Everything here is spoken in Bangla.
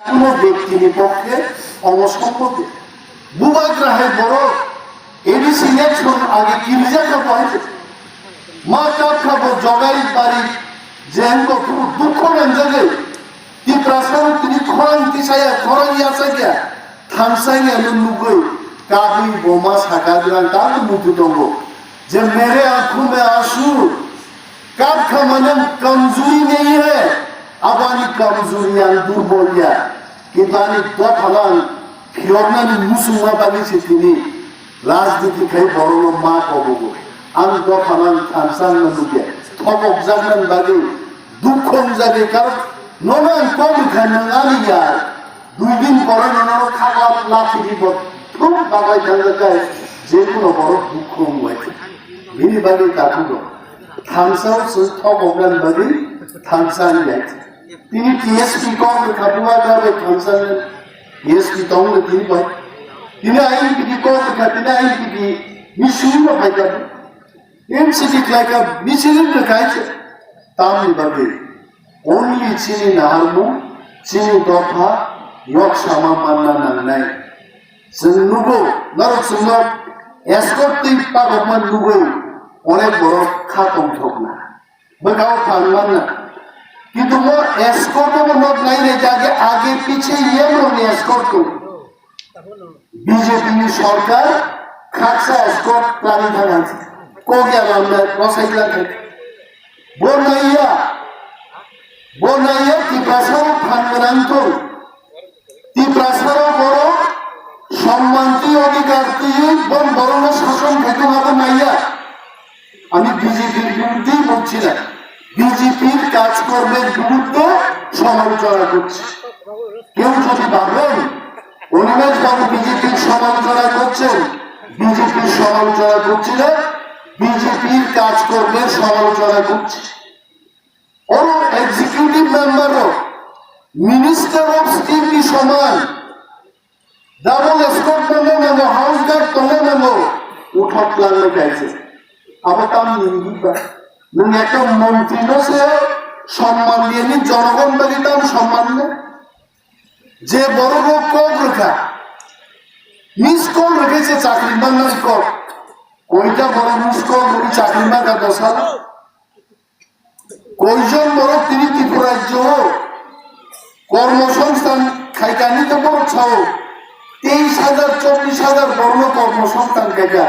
কোনো ব্যক্তির পক্ষে অবসম্ভব বুবাগ্রাহে বড় এডি সিলেকশন আগে কিরজাকা পাইছে মা কাপ খাবো জগাই বাড়ি যেন কত দুঃখ নেঞ্জাগে তি প্রাসাদ তিনি খরাং তিসায়া খরাং ইয়াসা গিয়া থামসাই আলু নুগই কাবি বোমা সাকাদিরাং তার মুতু দঙ্গ যে मेरे आंखों में आंसू कब खमनम कमजोरी नहीं है अबानी कमजोरियां दुर्बलिया कितानी दो फलान फिरनानी मुसलमान बानी से तिनी राजनीति खाई बड़ो मा कबो आं दो फलान थामसां नुगे थबक जागन बागे दुखम जागे कार ननां कम खानांगानी यार दुई दिन परे ननां खाला लाठी দিব খুব বাগাই থাকায় যে কোনো বড় দুঃখ হয়েছে बिनि बागै दाबुदो थांसाव थबगन बागै थांसान यात तिनि टीएसपी को खाबुआ गाबे थांसान टीएसपी दंग तिनि बाय तिनि आइन बिदि को खातिना आइन बिदि मिसुनो फायदा एमसीडी क्लाइका मिसिलिन खायचे तामनि बागै ओनली चिनि नारमु चिनि दफा yok sama manna नांनाय जों नुगौ नारक जोंनो एस्कर्ट दै पागमान नुगौ অনেক বড় খাতম ঠক না বগাও ফানমান না কিন্তু মোর এসকর্ট মত নাই রে জাগে আগে পিছে ইয়ে মোর এসকর্ট বিজেপি সরকার খাকসা এসকর্ট প্ল্যানিং থাকাছে কো গেল আমরা রসাইলা থেকে বনাইয়া কি প্রাসাদ ফানমান তো তি প্রাসাদ বড় সম্মানতি অধিকার তুই বন বড় শাসন খেতে হবে নাইয়া আমি বিজেপির বিরুদ্ধে বলছি না বিজেপির কাজকর্মের বিরুদ্ধে সমালোচনা করছি কেউ যদি ভাবেন অনিমেষ বাবু বিজেপির সমালোচনা করছেন বিজেপির সমালোচনা করছি না বিজেপির কাজকর্মের সমালোচনা করছি ওর এক্সিকিউটিভ মেম্বারও মিনিস্টার অফ স্টিল সমান ডাবল এসকর্ট নেব হাউস গার্ড নেব উঠক লাগলে গেছে আবার তার নির্বিবা নং একটা মন্ত্রী সে সম্মান দিয়ে নি জনগণ বাড়ি তার সম্মান নেই যে বড় লোক কম রেখা মিস কম রেখেছে চাকরি বাংলার কম কইটা বড় মিস কম চাকরি বাংলা দশা কয়জন বড় তিনি ত্রিপুরাজ্য কর্মসংস্থান খাইকানি তো বড় ছাও 23,000 24,000 বড় কর্মসংস্থান খাইকা